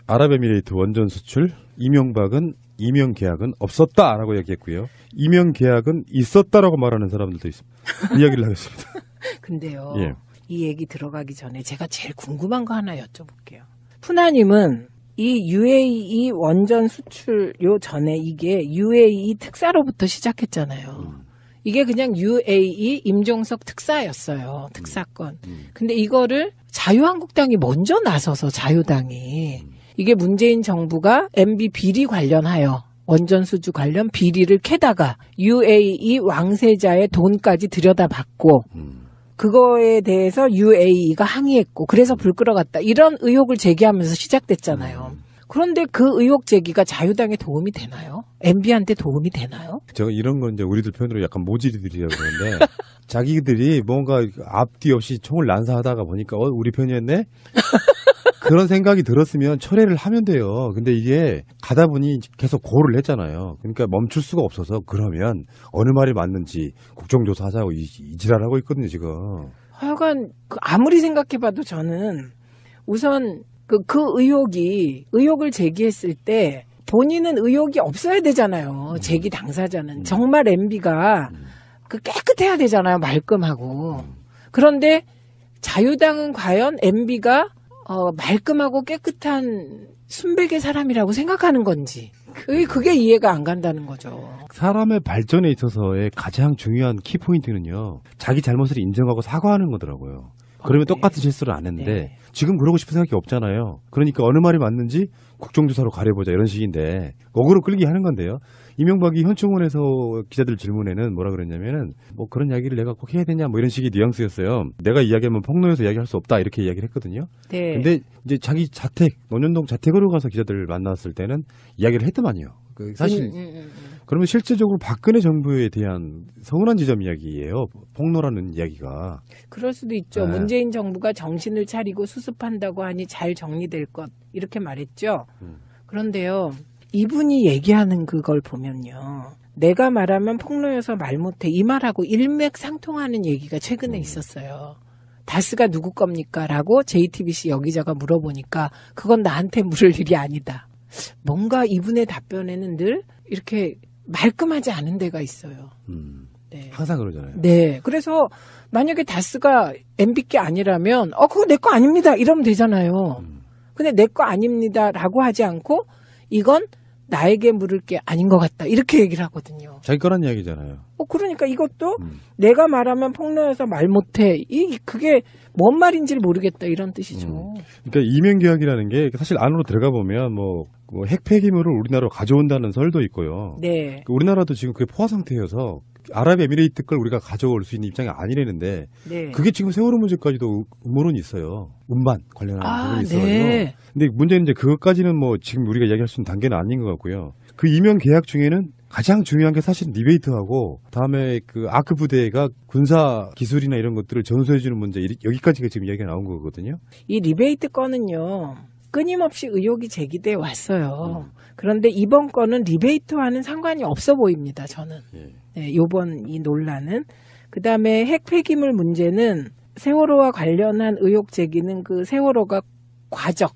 아랍에미레이트 원전 수출, 이명박은 이명 계약은 없었다라고 얘기했고요. 이명 계약은 있었다라고 말하는 사람들도 있습니다. 이야기를 하겠습니다. 근데요. 예. 이 얘기 들어가기 전에 제가 제일 궁금한 거 하나 여쭤볼게요. 푸나님은 이 UAE 원전 수출 요 전에 이게 UAE 특사로부터 시작했잖아요. 이게 그냥 UAE 임종석 특사였어요. 특사건. 근데 이거를 자유한국당이 먼저 나서서 자유당이 이게 문재인 정부가 MB 비리 관련하여 원전 수주 관련 비리를 캐다가 UAE 왕세자의 돈까지 들여다봤고 그거에 대해서 UAE가 항의했고 그래서 불 끌어갔다. 이런 의혹을 제기하면서 시작됐잖아요. 그런데 그 의혹 제기가 자유당에 도움이 되나요? MB한테 도움이 되나요? 제가 이런 건 이제 우리들 표현으로 약간 모질이들이라고 그러는데 자기들이 뭔가 앞뒤 없이 총을 난사하다가 보니까 우리 편이었네? 그런 생각이 들었으면 철회를 하면 돼요. 근데 이게 가다 보니 계속 고를 했잖아요. 그러니까 멈출 수가 없어서 그러면 어느 말이 맞는지 국정조사하자고 이 지랄하고 있거든요, 지금. 하여간 아무리 생각해봐도 저는 우선 그 의혹을 제기했을 때 본인은 의혹이 없어야 되잖아요. 제기 당사자는. 정말 MB가 깨끗해야 되잖아요. 말끔하고. 그런데 자유당은 과연 MB가 말끔하고 깨끗한 순백의 사람이라고 생각하는 건지 그게 이해가 안 간다는 거죠. 사람의 발전에 있어서의 가장 중요한 키포인트는요. 자기 잘못을 인정하고 사과하는 거더라고요. 그러면 네. 똑같은 실수를 안 했는데 네. 지금 그러고 싶은 생각이 없잖아요. 그러니까 어느 말이 맞는지 국정조사로 가려보자 이런 식인데 어그로 끌기 하는 건데요. 이명박이 현충원에서 기자들 질문에는 뭐라 그랬냐면은 뭐 그런 이야기를 내가 꼭 해야 되냐 뭐 이런 식의 뉘앙스였어요. 내가 이야기하면 폭로해서 이야기할 수 없다 이렇게 이야기를 했거든요. 네. 근데 이제 자기 자택 논현동 자택으로 가서 기자들을 만났을 때는 이야기를 했더만요. 사실 그러면 실제적으로 박근혜 정부에 대한 서운한 지점 이야기예요. 폭로라는 이야기가. 그럴 수도 있죠. 네. 문재인 정부가 정신을 차리고 수습한다고 하니 잘 정리될 것 이렇게 말했죠. 그런데요. 이분이 얘기하는 그걸 보면요. 내가 말하면 폭로여서 말 못해 이 말하고 일맥상통하는 얘기가 최근에 있었어요. 다스가 누구 겁니까? 라고 JTBC 여기자가 물어보니까 그건 나한테 물을 일이 아니다. 뭔가 이분의 답변에는 늘 이렇게 말끔하지 않은 데가 있어요. 네. 항상 그러잖아요. 네. 그래서 만약에 다스가 MB께 아니라면 그거 내 거 아닙니다. 이러면 되잖아요. 근데 내 거 아닙니다라고 하지 않고 이건 나에게 물을 게 아닌 것 같다. 이렇게 얘기를 하거든요. 자기 거란 이야기잖아요. 그러니까 이것도 내가 말하면 폭로여서 말 못해. 그게 뭔 말인지를 모르겠다. 이런 뜻이죠. 그러니까 이명계약이라는 게 사실 안으로 들어가 보면 뭐 핵폐기물을 우리나라로 가져온다는 설도 있고요. 네. 우리나라도 지금 그게 포화 상태여서 아랍에미레이트 걸 우리가 가져올 수 있는 입장이 아니라는데 네. 그게 지금 세월호 문제까지도 음모론이 있어요. 운반 관련한 부분이 있어가지고. 네. 근데 문제는 이제 그것까지는 뭐 지금 우리가 이야기할 수 있는 단계는 아닌 것 같고요. 그 이명 계약 중에는 가장 중요한 게 사실 리베이트하고 다음에 그 아크 부대가 군사 기술이나 이런 것들을 전수해주는 문제 여기까지가 지금 이야기가 나온 거거든요. 이 리베이트 건은요. 끊임없이 의혹이 제기돼 왔어요. 그런데 이번 건은 리베이트와는 상관이 없어 보입니다. 저는. 네, 요번 이 논란은. 그다음에 핵 폐기물 문제는 세월호와 관련한 의혹 제기는 그 세월호가 과적.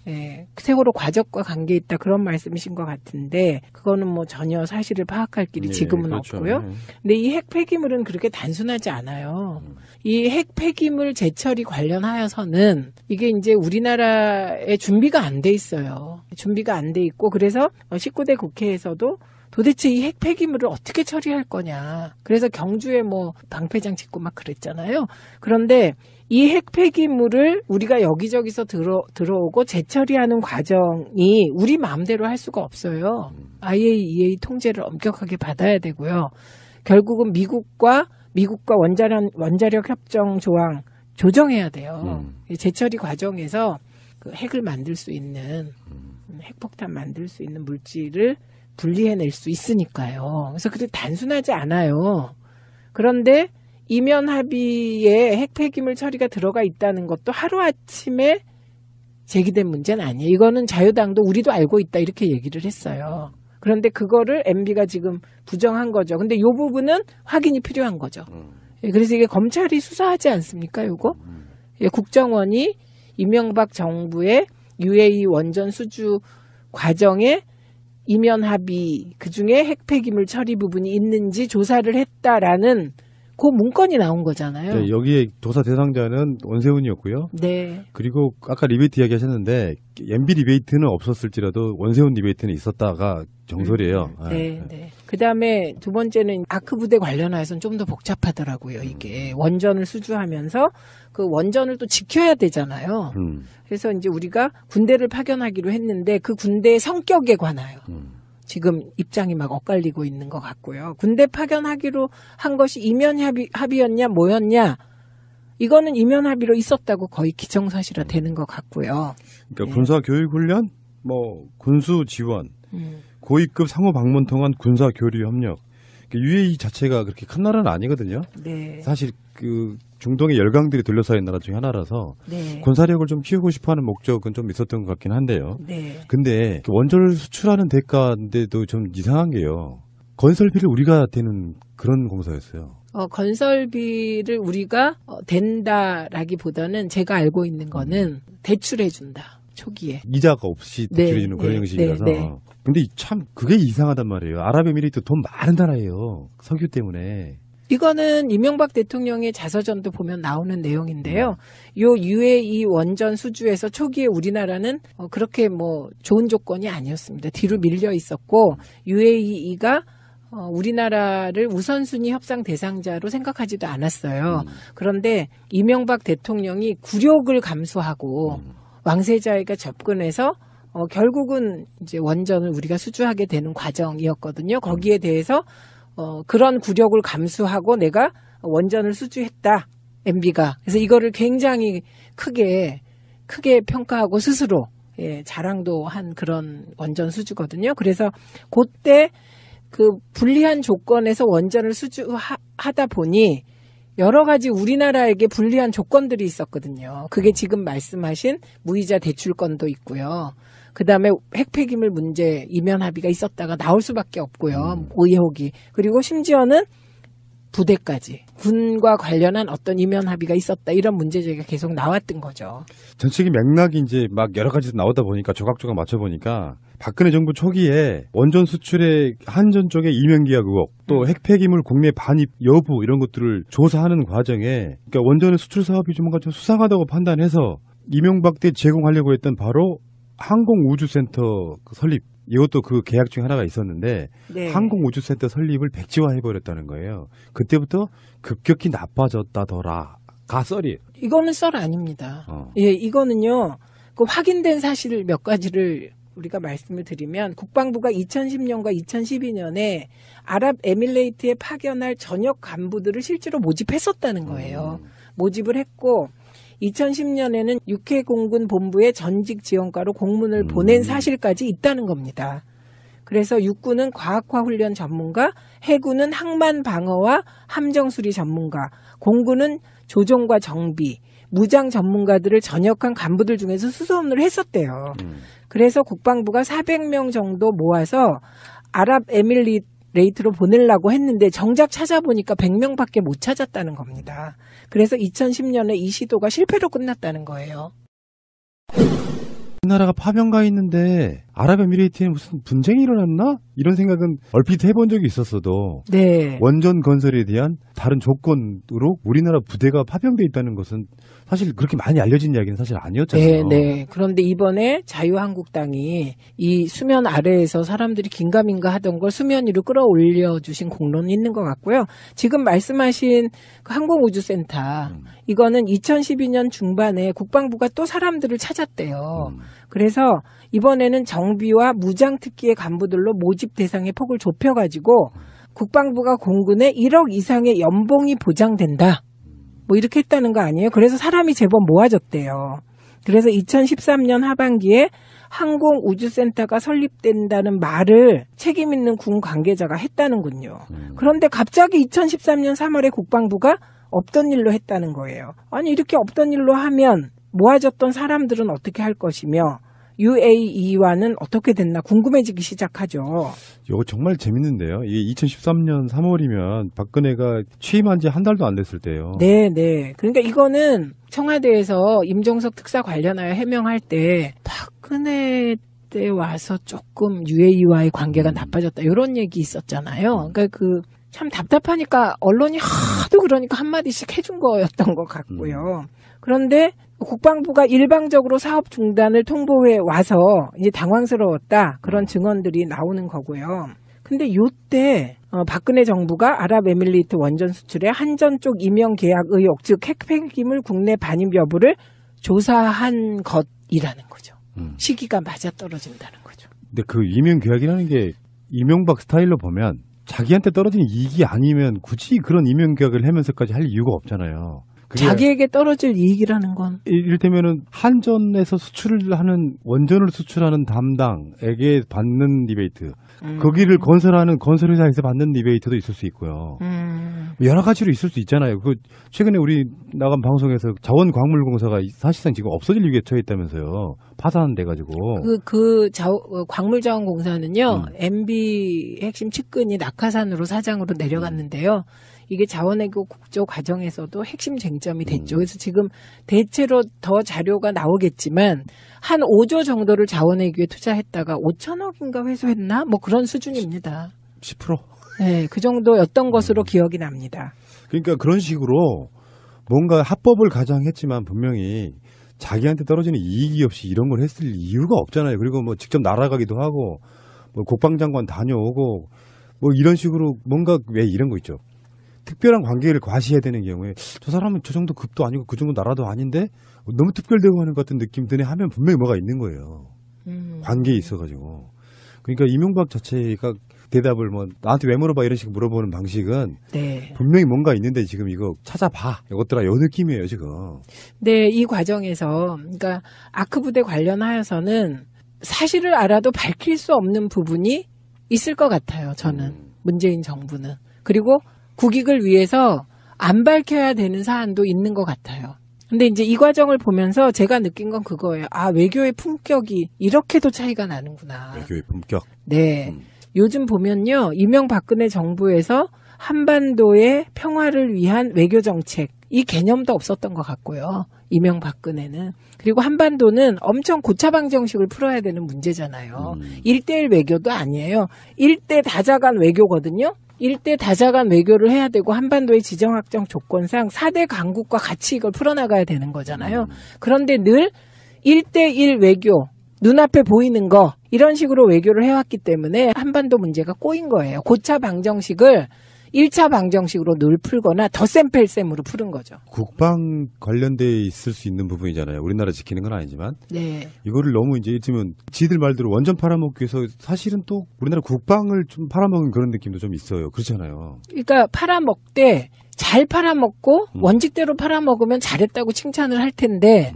예, 세월호 과적과 관계 있다 그런 말씀이신 것 같은데 그거는 뭐 전혀 사실을 파악할 길이 지금은 그렇죠. 없고요. 근데 이 핵 폐기물은 그렇게 단순하지 않아요. 이 핵 폐기물 재처리 관련하여서는 이게 이제 우리나라에 준비가 안 돼 있어요. 준비가 안 돼 있고 그래서 19대 국회에서도 도대체 이 핵 폐기물을 어떻게 처리할 거냐. 그래서 경주에 뭐 방패장 짓고 막 그랬잖아요. 그런데 이 핵 폐기물을 우리가 여기저기서 들어오고 재처리하는 과정이 우리 마음대로 할 수가 없어요. IAEA 통제를 엄격하게 받아야 되고요. 결국은 미국과 원자력 협정 조항 조정해야 돼요. 재처리 과정에서 그 핵을 만들 수 있는 핵폭탄 만들 수 있는 물질을 분리해낼 수 있으니까요. 그래서 그게 단순하지 않아요. 그런데 이면 합의에 핵 폐기물 처리가 들어가 있다는 것도 하루아침에 제기된 문제는 아니에요. 이거는 자유당도 우리도 알고 있다 이렇게 얘기를 했어요. 그런데 그거를 MB가 지금 부정한 거죠. 근데 이 부분은 확인이 필요한 거죠. 그래서 이게 검찰이 수사하지 않습니까? 이거 국정원이 이명박 정부의 UAE 원전 수주 과정에 이면 합의 그중에 핵 폐기물 처리 부분이 있는지 조사를 했다라는 그 문건이 나온 거잖아요. 네, 여기에 조사 대상자는 원세훈이었고요. 네. 그리고 아까 리베이트 이야기하셨는데 MB 리베이트는 없었을지라도 원세훈 리베이트는 있었다가 정설이에요. 네, 네. 그다음에 두 번째는 아크 부대 관련해서는 좀 더 복잡하더라고요. 이게 원전을 수주하면서 그 원전을 또 지켜야 되잖아요. 그래서 이제 우리가 군대를 파견하기로 했는데 그 군대의 성격에 관하여 지금 입장이 막 엇갈리고 있는 것 같고요. 군대 파견하기로 한 것이 이면 합의였냐 뭐였냐, 이거는 이면 합의로 있었다고 거의 기정사실화 되는 것 같고요. 그러니까 군사 교육 훈련, 뭐 군수 지원, 고위급 상호 방문 통한 군사 교류 협력. UAE 자체가 그렇게 큰 나라는 아니거든요. 네. 사실 그 중동의 열강들이 둘러싸인 나라 중에 하나라서 네. 군사력을 좀 키우고 싶어하는 목적은 좀 있었던 것 같긴 한데요. 네. 근데 원전을 수출하는 대가인데도 좀 이상한 게요. 건설비를 우리가 대는 그런 공사였어요. 건설비를 우리가 된다라기보다는 제가 알고 있는 거는 대출해준다. 초기에. 이자가 없이 네, 대출해주는 그런 네, 형식이라서. 네. 근데 참 그게 이상하단 말이에요. 아랍에미리트 돈 많은 나라예요. 석유 때문에. 이거는 이명박 대통령의 자서전도 보면 나오는 내용인데요. 요 UAE 원전 수주에서 초기에 우리나라는 그렇게 뭐 좋은 조건이 아니었습니다. 뒤로 밀려 있었고 UAE가 우리나라를 우선순위 협상 대상자로 생각하지도 않았어요. 그런데 이명박 대통령이 굴욕을 감수하고 왕세자에게 접근해서 결국은 이제 원전을 우리가 수주하게 되는 과정이었거든요. 거기에 대해서 그런 굴욕을 감수하고 내가 원전을 수주했다, MB가. 그래서 이거를 굉장히 크게 평가하고 스스로 자랑도 한 그런 원전 수주거든요. 그래서 그때 그 불리한 조건에서 원전을 수주하다 보니 여러 가지 우리나라에게 불리한 조건들이 있었거든요. 그게 지금 말씀하신 무이자 대출권도 있고요. 그다음에 핵 폐기물 문제 이면 합의가 있었다가 나올 수밖에 없고요. 의혹이. 그리고 심지어는 부대까지 군과 관련한 어떤 이면 합의가 있었다, 이런 문제제기가 계속 나왔던 거죠. 정치적인 맥락이 이제 막 여러 가지 나오다 보니까 조각조각 맞춰보니까 박근혜 정부 초기에 원전 수출의 한전 쪽의 이면계약 의혹, 또 핵폐기물 국내 반입 여부 이런 것들을 조사하는 과정에, 그러니까 원전의 수출 사업이 좀 뭔가 좀 수상하다고 판단해서 이명박 때 제공하려고 했던 바로 항공우주센터 설립, 이것도 그 계약 중에 하나가 있었는데 네. 항공우주센터 설립을 백지화해버렸다는 거예요. 그때부터 급격히 나빠졌다더라가 썰이에요. 이거는 썰 아닙니다. 예, 이거는요, 그 확인된 사실 몇 가지를 우리가 말씀을 드리면, 국방부가 2010년과 2012년에 아랍에미레이트에 파견할 전역 간부들을 실제로 모집했었다는 거예요. 모집을 했고 2010년에는 육해공군 본부에 전직 지원과로 공문을 보낸 사실까지 있다는 겁니다. 그래서 육군은 과학화 훈련 전문가, 해군은 항만 방어와 함정 수리 전문가, 공군은 조종과 정비, 무장 전문가들을 전역한 간부들 중에서 수소문을 했었대요. 그래서 국방부가 400명 정도 모아서 아랍에미레이트로 보내려고 했는데 정작 찾아보니까 100명밖에 못 찾았다는 겁니다. 그래서 2010년에 이 시도가 실패로 끝났다는 거예요. 우리나라가 파병가 있는데 아랍에미레이트에 무슨 분쟁이 일어났나? 이런 생각은 얼핏 해본 적이 있었어도 네. 원전 건설에 대한 다른 조건으로 우리나라 부대가 파병돼 있다는 것은 사실 그렇게 많이 알려진 이야기는 사실 아니었잖아요. 네. 그런데 이번에 자유한국당이 이 수면 아래에서 사람들이 긴가민가 하던 걸 수면 위로 끌어올려 주신 공로는 있는 것 같고요. 지금 말씀하신 그 항공우주센터, 이거는 2012년 중반에 국방부가 또 사람들을 찾았대요. 그래서 이번에는 정비와 무장특기의 간부들로 모집 대상의 폭을 좁혀가지고 국방부가 공군에 1억 이상의 연봉이 보장된다, 뭐 이렇게 했다는 거 아니에요? 그래서 사람이 제법 모아졌대요. 그래서 2013년 하반기에 항공우주센터가 설립된다는 말을 책임 있는 군 관계자가 했다는군요. 그런데 갑자기 2013년 3월에 국방부가 없던 일로 했다는 거예요. 아니, 이렇게 없던 일로 하면 모아졌던 사람들은 어떻게 할 것이며, UAE와는 어떻게 됐나 궁금해지기 시작하죠. 이거 정말 재밌는데요. 이게 2013년 3월이면 박근혜가 취임한 지 한 달도 안 됐을 때요. 네. 그러니까 이거는 청와대에서 임종석 특사 관련하여 해명할 때 박근혜 때 와서 조금 UAE와의 관계가 나빠졌다 이런 얘기 있었잖아요. 그러니까 참 답답하니까 언론이 하도 그러니까 한마디씩 해준 거였던 것 같고요. 그런데 국방부가 일방적으로 사업 중단을 통보해 와서 이제 당황스러웠다 그런 증언들이 나오는 거고요. 근데 요때 박근혜 정부가 아랍에밀리트 원전 수출의 한전 쪽 임용 계약 의혹 즉 핵폐기물 국내 반입 여부를 조사한 것이라는 거죠. 시기가 맞아떨어진다는 거죠. 근데 그 임용 계약이라는 게 이명박 스타일로 보면 자기한테 떨어지는 이익이 아니면 굳이 그런 임용 계약을 하면서까지 할 이유가 없잖아요. 자기에게 떨어질 이익이라는 건 이를테면은 한전에서 수출을 하는 원전을 수출하는 담당에게 받는 리베이트, 거기를 건설하는 건설회사에서 받는 리베이트도 있을 수 있고요. 여러 가지로 있을 수 있잖아요. 최근에 우리 나간 방송에서 자원광물공사가 사실상 지금 없어질 위기에 처해 있다면서요. 파산돼가지고. 광물자원공사는요, MB 핵심 측근이 낙하산으로 사장으로 내려갔는데요. 이게 자원외교 국조 과정에서도 핵심 쟁점이 됐죠. 그래서 지금 대체로 더 자료가 나오겠지만 한 5조 정도를 자원외교에 투자했다가 5천억인가 회수했나? 뭐 그런 수준입니다. 10%? 네, 그 정도였던 것으로 기억이 납니다. 그러니까 그런 식으로 뭔가 합법을 가장했지만 분명히 자기한테 떨어지는 이익이 없이 이런 걸 했을 이유가 없잖아요. 그리고 뭐 직접 날아가기도 하고 뭐 국방장관 다녀오고 뭐 이런 식으로 뭔가 왜 이런 거 있죠. 특별한 관계를 과시해야 되는 경우에 저 사람은 저 정도 급도 아니고 그 정도 나라도 아닌데 너무 특별되고 하는 것 같은 느낌 드네 하면 분명히 뭐가 있는 거예요. 관계에 있어가지고. 그러니까 이명박 자체가 대답을 뭐 나한테 왜 물어봐 이런 식으로 물어보는 방식은 네. 분명히 뭔가 있는데 지금 이거 찾아봐. 이것들아 요 느낌이에요 지금. 네, 이 과정에서 그러니까 아크 부대 관련하여서는 사실을 알아도 밝힐 수 없는 부분이 있을 것 같아요. 저는 문재인 정부는. 그리고 국익을 위해서 안 밝혀야 되는 사안도 있는 것 같아요. 근데 이제 이 과정을 보면서 제가 느낀 건 그거예요. 아, 외교의 품격이 이렇게도 차이가 나는구나. 외교의 품격. 네. 요즘 보면요. 이명박근혜 정부에서 한반도의 평화를 위한 외교 정책 이 개념도 없었던 것 같고요. 이명박근혜는. 그리고 한반도는 엄청 고차방 정식을 풀어야 되는 문제잖아요. 1대1 외교도 아니에요. 1대 다자간 외교거든요. 1대 다자간 외교를 해야 되고 한반도의 지정학적 조건상 4대 강국과 같이 이걸 풀어나가야 되는 거잖아요. 그런데 늘 1대1 외교, 눈앞에 보이는 거 이런 식으로 외교를 해왔기 때문에 한반도 문제가 꼬인 거예요. 고차 방정식을 1차 방정식으로 늘 풀거나 덧셈 뺄셈으로 푸는 거죠. 국방 관련돼 있을 수 있는 부분이잖아요. 우리나라 지키는 건 아니지만. 네. 이거를 너무 이제 있으면 지들 말대로 원전 팔아먹기 위해서 사실은 또 우리나라 국방을 좀 팔아먹은 그런 느낌도 좀 있어요. 그렇잖아요. 그러니까 팔아먹되 잘 팔아먹고 원칙대로 팔아먹으면 잘했다고 칭찬을 할 텐데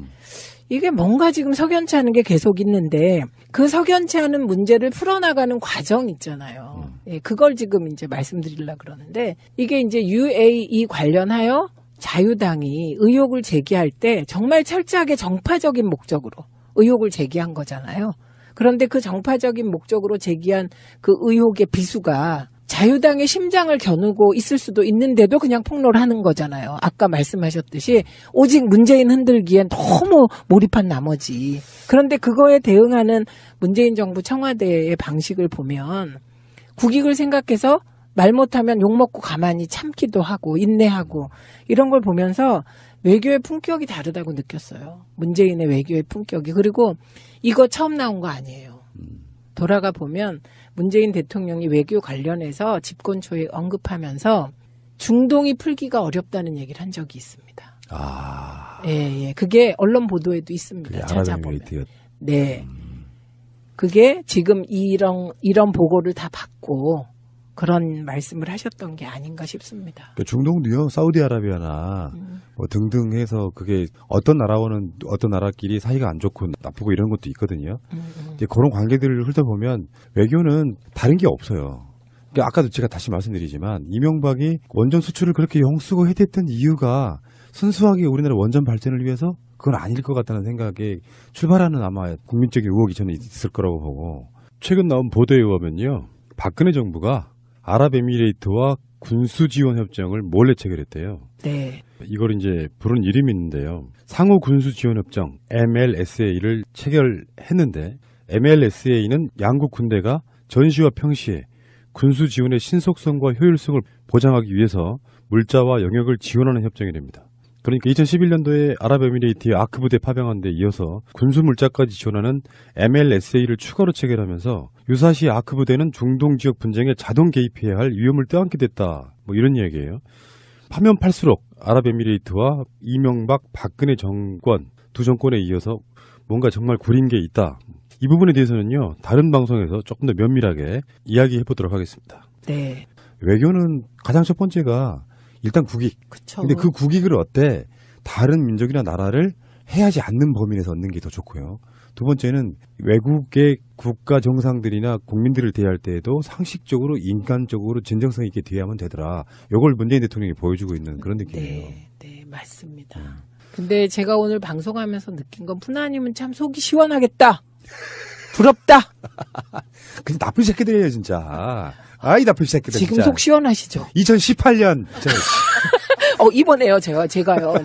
이게 뭔가 지금 석연치 않은 게 계속 있는데 그 석연치 않은 문제를 풀어나가는 과정 있잖아요. 예, 그걸 지금 이제 말씀드리려고 그러는데 이게 이제 UAE 관련하여 자유당이 의혹을 제기할 때 정말 철저하게 정파적인 목적으로 의혹을 제기한 거잖아요. 그런데 그 정파적인 목적으로 제기한 그 의혹의 비수가 자유당의 심장을 겨누고 있을 수도 있는데도 그냥 폭로를 하는 거잖아요. 아까 말씀하셨듯이 오직 문재인 흔들기엔 너무 몰입한 나머지. 그런데 그거에 대응하는 문재인 정부 청와대의 방식을 보면 국익을 생각해서 말 못하면 욕먹고 가만히 참기도 하고 인내하고 이런 걸 보면서 외교의 품격이 다르다고 느꼈어요. 문재인의 외교의 품격이. 그리고 이거 처음 나온 거 아니에요. 돌아가 보면 문재인 대통령이 외교 관련해서 집권 초에 언급하면서 중동이 풀기가 어렵다는 얘기를 한 적이 있습니다. 아. 예. 그게 언론 보도에도 있습니다. 찾아보면. 네. 그게 지금 이런 보고를 다 받고 그런 말씀을 하셨던 게 아닌가 싶습니다. 그러니까 중동도요, 사우디아라비아나 뭐 등등 해서 그게 어떤 나라와는 어떤 나라끼리 사이가 안 좋고 나쁘고 이런 것도 있거든요. 이제 그런 관계들을 훑어보면 외교는 다른 게 없어요. 그러니까 아까도 제가 다시 말씀드리지만 이명박이 원전 수출을 그렇게 영쓰고 해댔던 이유가 순수하게 우리나라 원전 발전을 위해서 그건 아닐 것 같다는 생각에 출발하는 아마 국민적인 의혹이 저는 있을 거라고 보고 최근 나온 보도에 의하면요. 박근혜 정부가 아랍에미레이트와 군수지원협정을 몰래 체결했대요. 네. 이걸 이제 부른 이름이 있는데요. 상호 군수지원협정 MLSA를 체결했는데 MLSA는 양국 군대가 전시와 평시에 군수지원의 신속성과 효율성을 보장하기 위해서 물자와 영역을 지원하는 협정이 됩니다. 그러니까 2011년도에 아랍에미레이트의 아크 부대 파병한 데 이어서 군수 물자까지 지원하는 MLSA를 추가로 체결하면서 유사시 아크 부대는 중동 지역 분쟁에 자동 개입해야 할 위험을 떠안게 됐다. 뭐 이런 이야기예요. 파면 팔수록 아랍에미레이트와 이명박, 박근혜 정권 두 정권에 이어서 뭔가 정말 구린 게 있다. 이 부분에 대해서는요. 다른 방송에서 조금 더 면밀하게 이야기해 보도록 하겠습니다. 네. 외교는 가장 첫 번째가 일단 국익. 그쵸. 근데 그 국익을 어때 다른 민족이나 나라를 해하지 않는 범위 내에서 얻는 게 더 좋고요. 두 번째는 외국의 국가 정상들이나 국민들을 대할 때에도 상식적으로 인간적으로 진정성 있게 대하면 되더라. 이걸 문재인 대통령이 보여주고 있는 그런 느낌이에요. 네, 맞습니다. 근데 제가 오늘 방송하면서 느낀 건 푸나님은 참 속이 시원하겠다. 부럽다. 근데 나쁜 새끼들이에요 진짜. 아이 나쁜 새끼들 지금 진짜. 속 시원하시죠? 2018년 이번에요, 제가요.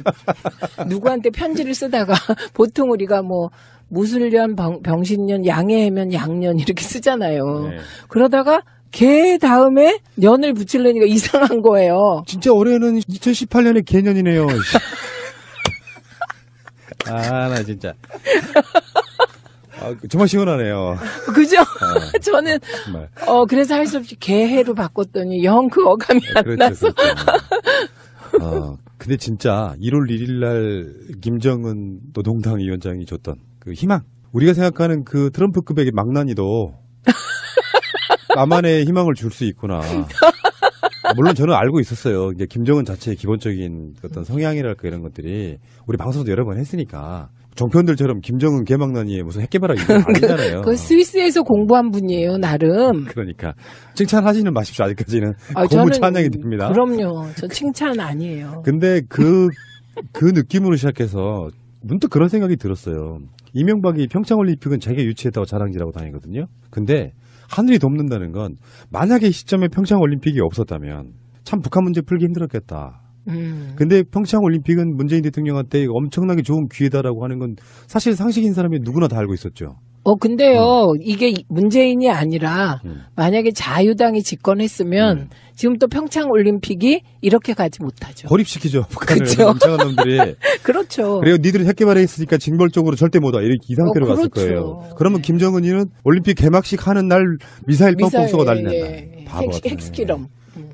누구한테 편지를 쓰다가 보통 우리가 뭐 무술년, 병신년, 양해해면 양년 이렇게 쓰잖아요. 네. 그러다가 개 다음에 년을 붙이려니까 이상한 거예요. 진짜 올해는 2018년의 개년이네요. 아, 나 진짜. 아, 정말 시원하네요. 그죠? 저는 정말. 그래서 할 수 없이 개해로 바꿨더니 영 그 어감이 안 나서. 근데 진짜 1월 1일 날 김정은 노동당 위원장이 줬던 그 희망. 우리가 생각하는 그 트럼프급의 망나니도 나만의 희망을 줄 수 있구나. 물론 저는 알고 있었어요. 이제 김정은 자체의 기본적인 어떤 성향이랄까 이런 것들이 우리 방송도 여러 번 했으니까 종편들처럼 김정은 개망나니에 무슨 핵개발할 일은 아니잖아요. 그 스위스에서 공부한 분이에요, 나름. 그러니까 칭찬하지는 마십시오. 아직까지는 고무 저는 찬양이 됩니다. 그럼요. 저 칭찬 아니에요. 근데 그 느낌으로 시작해서 문득 그런 생각이 들었어요. 이명박이 평창올림픽은 자기가 유치했다고 자랑질하고 다니거든요. 근데 하늘이 돕는다는 건 만약에 이 시점에 평창올림픽이 없었다면 참 북한 문제 풀기 힘들었겠다. 근데 평창올림픽은 문재인 대통령한테 엄청나게 좋은 기회다라고 하는 건 사실 상식인 사람이 누구나 다 알고 있었죠. 근데요, 이게 문재인이 아니라 만약에 자유당이 집권했으면 지금 또 평창올림픽이 이렇게 가지 못하죠. 고립시키죠. 북한을 그쵸? 멍청한 놈들이. 그렇죠. 그래요. 니들은 핵개발에 있으니까 징벌적으로 절대 못 와. 이렇게 이 상태로 갔을 그렇죠. 거예요. 그러면 김정은이는 올림픽 개막식 하는 날 미사일 뻥뻥 쏘고 난리 난다. 예. 바보 같네. 핵실험.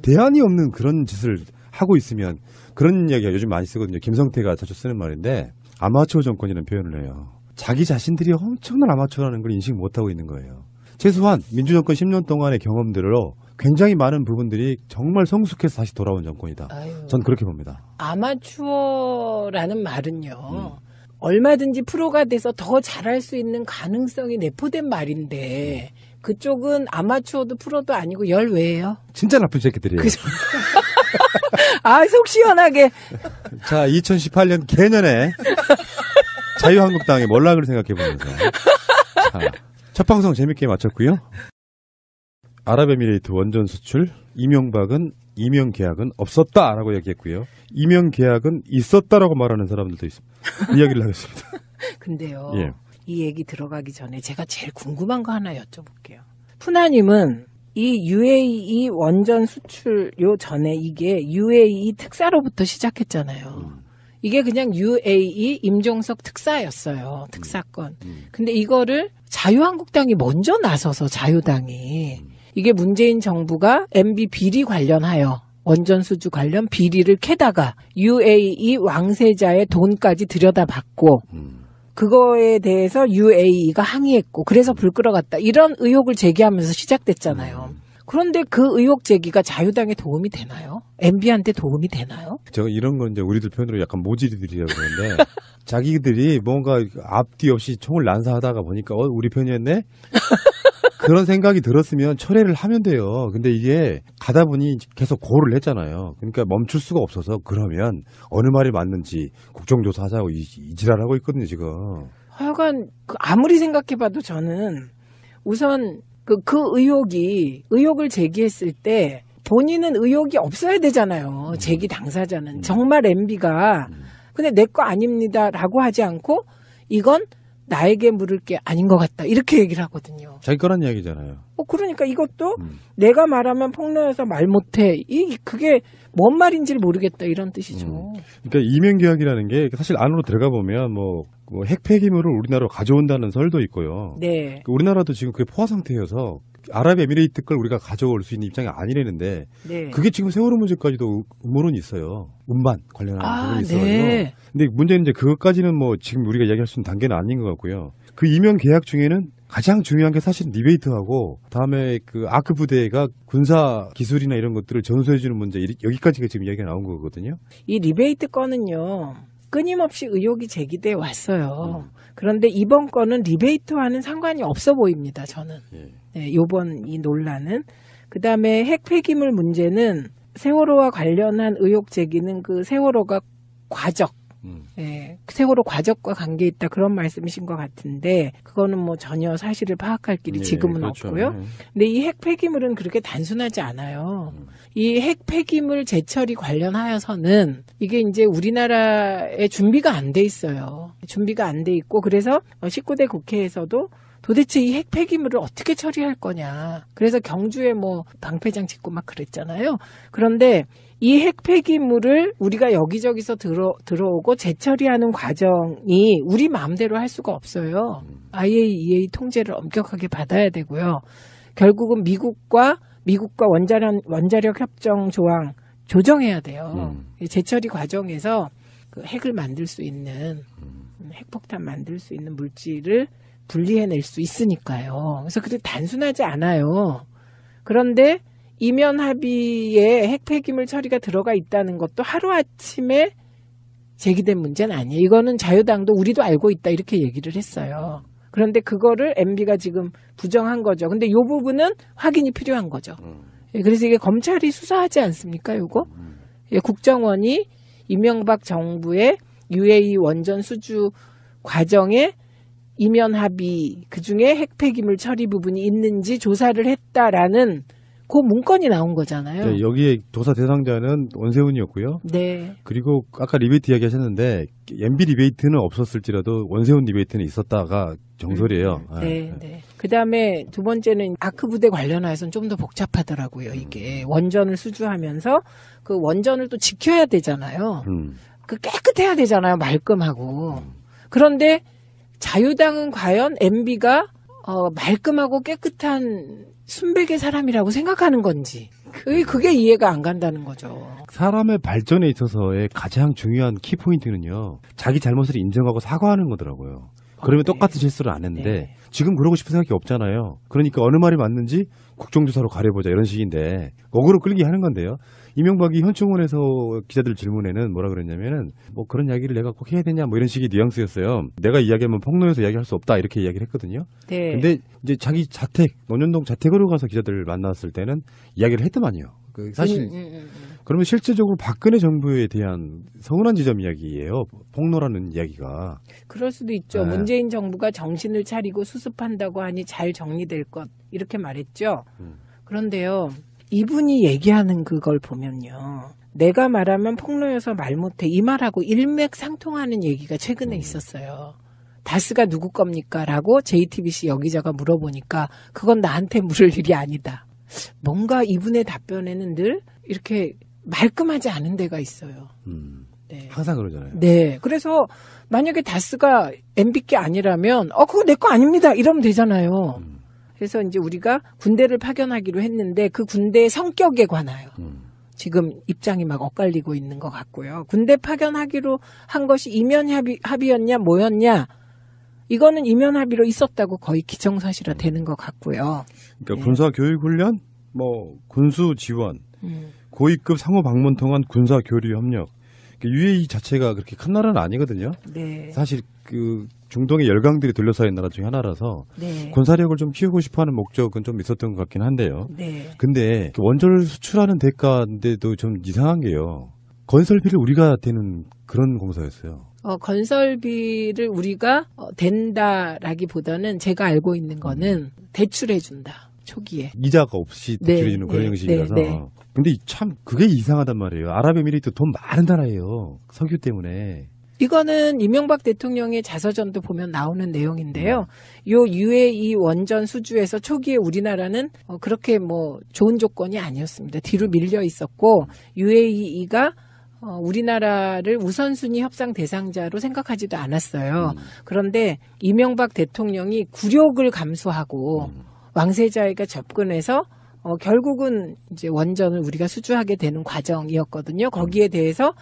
대안이 없는 그런 짓을 하고 있으면 그런 이야기가 요즘 많이 쓰거든요. 김성태가 자주 쓰는 말인데 아마추어 정권이라는 표현을 해요. 자기 자신들이 엄청난 아마추어라는 걸 인식 못하고 있는 거예요. 최소한 민주정권 10년 동안의 경험들로 굉장히 많은 부분들이 정말 성숙해서 다시 돌아온 정권이다. 전 그렇게 봅니다. 아마추어라는 말은요. 얼마든지 프로가 돼서 더 잘할 수 있는 가능성이 내포된 말인데 그쪽은 아마추어도 프로도 아니고 열외예요. 진짜 나쁜 새끼들이에요. 속 시원하게. 자, 2018년 개년에 자유한국당의 몰락을 생각해보면서 첫 방송 재밌게 마쳤고요. 아랍에미레이트 원전 수출, 이명박은 이명 계약은 없었다라고 얘기했고요. 이명 계약은 있었다라고 말하는 사람들도 있습니다. 이야기를 하겠습니다. 근데요. 예. 이 얘기 들어가기 전에 제가 제일 궁금한 거 하나 여쭤볼게요. 푸나님은 이 UAE 원전 수출 요 전에 이게 UAE 특사로부터 시작했잖아요. 이게 그냥 UAE 임종석 특사였어요. 특사건. 근데 이거를 자유한국당이 먼저 나서서 자유당이 이게 문재인 정부가 MB 비리 관련하여 원전 수주 관련 비리를 캐다가 UAE 왕세자의 돈까지 들여다봤고 그거에 대해서 UAE가 항의했고 그래서 불 끌어갔다. 이런 의혹을 제기하면서 시작됐잖아요. 그런데 그 의혹 제기가 자유당에 도움이 되나요? MB한테 도움이 되나요? 저 이런 건 이제 우리들 편으로 약간 모질이들이라고 그러는데 자기들이 뭔가 앞뒤 없이 총을 난사하다가 보니까 우리 편이었네? 그런 생각이 들었으면 철회를 하면 돼요. 근데 이게 가다 보니 계속 고를 했잖아요. 그러니까 멈출 수가 없어서 그러면 어느 말이 맞는지 국정조사 하자고 이 지랄하고 있거든요, 지금. 하여간 아무리 생각해봐도 저는 우선 그 의혹을 제기했을 때 본인은 의혹이 없어야 되잖아요. 제기 당사자는. 정말 MB가 근데 내 거 아닙니다라고 하지 않고 이건 나에게 물을 게 아닌 것 같다. 이렇게 얘기를 하거든요. 자기 거란 이야기잖아요. 그러니까 이것도 내가 말하면 폭로해서 말 못해. 그게 뭔 말인지를 모르겠다. 이런 뜻이죠. 그러니까 이명계약이라는 게 사실 안으로 들어가 보면 뭐 핵폐기물을 우리나라로 가져온다는 설도 있고요. 네. 우리나라도 지금 그게 포화 상태여서 아랍에미레이트 걸 우리가 가져올 수 있는 입장이 아니라는데 네. 그게 지금 세월호 문제까지도 음모론이 있어요. 운반 관련한 부분이 있어요. 네. 근데 문제는 이제 그것까지는 뭐 지금 우리가 이야기할 수 있는 단계는 아닌 것 같고요. 그 이명 계약 중에는 가장 중요한 게 사실 리베이트하고 다음에 그 아크 부대가 군사 기술이나 이런 것들을 전수해주는 문제 여기까지가 지금 이야기가 나온 거거든요. 이 리베이트 건은요. 끊임없이 의혹이 제기돼 왔어요. 그런데 이번 건은 리베이트와는 상관이 없어 보입니다. 저는. 네, 요번 이 논란은. 그다음에 핵 폐기물 문제는 세월호와 관련한 의혹 제기는 그 세월호가 과적. 예, 세월호 과적과 관계 있다 그런 말씀이신 것 같은데 그거는 뭐 전혀 사실을 파악할 길이 지금은 그렇죠. 없고요. 근데 이 핵 폐기물은 그렇게 단순하지 않아요. 이 핵 폐기물 재처리 관련하여서는 이게 이제 우리나라에 준비가 안 돼 있어요. 준비가 안 돼 있고 그래서 19대 국회에서도 도대체 이 핵 폐기물을 어떻게 처리할 거냐. 그래서 경주에 뭐 방패장 짓고 막 그랬잖아요. 그런데 이 핵 폐기물을 우리가 여기저기서 들어오고 재처리하는 과정이 우리 마음대로 할 수가 없어요. IAEA 통제를 엄격하게 받아야 되고요. 결국은 미국과 원자력 협정 조항 조정해야 돼요. 재처리 과정에서 그 핵을 만들 수 있는 핵폭탄 만들 수 있는 물질을 분리해낼 수 있으니까요. 그래서 그게 단순하지 않아요. 그런데 이면 합의에 핵 폐기물 처리가 들어가 있다는 것도 하루아침에 제기된 문제는 아니에요. 이거는 자유당도 우리도 알고 있다 이렇게 얘기를 했어요. 그런데 그거를 MB가 지금 부정한 거죠. 근데 이 부분은 확인이 필요한 거죠. 그래서 이게 검찰이 수사하지 않습니까? 이거 국정원이 이명박 정부의 UAE 원전 수주 과정에 이면 합의 그중에 핵 폐기물 처리 부분이 있는지 조사를 했다라는 그 문건이 나온 거잖아요. 네, 여기에 조사 대상자는 원세훈이었고요. 네. 그리고 아까 리베이트 이야기 하셨는데 MB 리베이트는 없었을지라도 원세훈 리베이트는 있었다가 정설이에요. 네, 네. 그다음에 두 번째는 아크 부대 관련해서는 좀 더 복잡하더라고요. 이게 원전을 수주하면서 그 원전을 또 지켜야 되잖아요. 그 깨끗해야 되잖아요. 말끔하고. 그런데 자유당은 과연 MB가 말끔하고 깨끗한 순백의 사람이라고 생각하는 건지 그게 이해가 안 간다는 거죠. 사람의 발전에 있어서의 가장 중요한 키포인트는요. 자기 잘못을 인정하고 사과하는 거더라고요. 그러면 네. 똑같은 실수를 안 했는데 네. 지금 그러고 싶은 생각이 없잖아요. 그러니까 어느 말이 맞는지 국정조사로 가려보자 이런 식인데 억울로 끌기 하는 건데요. 이명박이 현충원에서 기자들 질문에는 뭐라 그랬냐면은 뭐 그런 이야기를 내가 꼭 해야 되냐 뭐 이런 식의 뉘앙스였어요. 내가 이야기하면 폭로해서 이야기할 수 없다 이렇게 이야기를 했거든요. 네. 근데 이제 자기 자택 논현동 자택으로 가서 기자들을 만났을 때는 이야기를 했더만요. 사실 그러면 실질적으로 박근혜 정부에 대한 서운한 지점 이야기예요. 폭로라는 이야기가. 그럴 수도 있죠. 네. 문재인 정부가 정신을 차리고 수습한다고 하니 잘 정리될 것 이렇게 말했죠. 그런데요. 이분이 얘기하는 그걸 보면요. 내가 말하면 폭로여서 말 못해 이 말하고 일맥상통하는 얘기가 최근에 있었어요. 다스가 누구 겁니까? 라고 JTBC 여기자가 물어보니까 그건 나한테 물을 일이 아니다. 뭔가 이분의 답변에는 늘 이렇게 말끔하지 않은 데가 있어요. 네. 항상 그러잖아요. 네. 그래서 만약에 다스가 MB께 아니라면 그거 내 거 아닙니다. 이러면 되잖아요. 그래서 이제 우리가 군대를 파견하기로 했는데 그 군대의 성격에 관하여 지금 입장이 막 엇갈리고 있는 것 같고요. 군대 파견하기로 한 것이 이면 합의였냐 뭐였냐 이거는 이면 합의로 있었다고 거의 기정사실화 되는 것 같고요. 그러니까 네. 군사 교육 훈련, 뭐 군수 지원, 고위급 상호 방문 통한 군사 교류 협력. UAE 자체가 그렇게 큰 나라는 아니거든요. 네. 사실 그 중동의 열강들이 둘러싸인 나라 중에 하나라서 네. 군사력을 좀 키우고 싶어하는 목적은 좀 있었던 것 같긴 한데요. 네. 근데 원조를 수출하는 대가인데도 좀 이상한 게요. 건설비를 우리가 대는 그런 공사였어요. 건설비를 우리가 된다라기보다는 제가 알고 있는 거는 대출해준다. 초기에. 이자가 없이 네, 대출해주는 그런 네, 형식이라서. 네, 네. 근데 참 그게 이상하단 말이에요. 아랍에미리트 돈 많은 나라예요. 석유 때문에. 이거는 이명박 대통령의 자서전도 보면 나오는 내용인데요. 요 UAE 원전 수주에서 초기에 우리나라는 그렇게 뭐 좋은 조건이 아니었습니다. 뒤로 밀려 있었고 UAE가 우리나라를 우선순위 협상 대상자로 생각하지도 않았어요. 그런데 이명박 대통령이 굴욕을 감수하고 왕세자에게 접근해서 결국은 이제 원전을 우리가 수주하게 되는 과정이었거든요. 거기에 대해서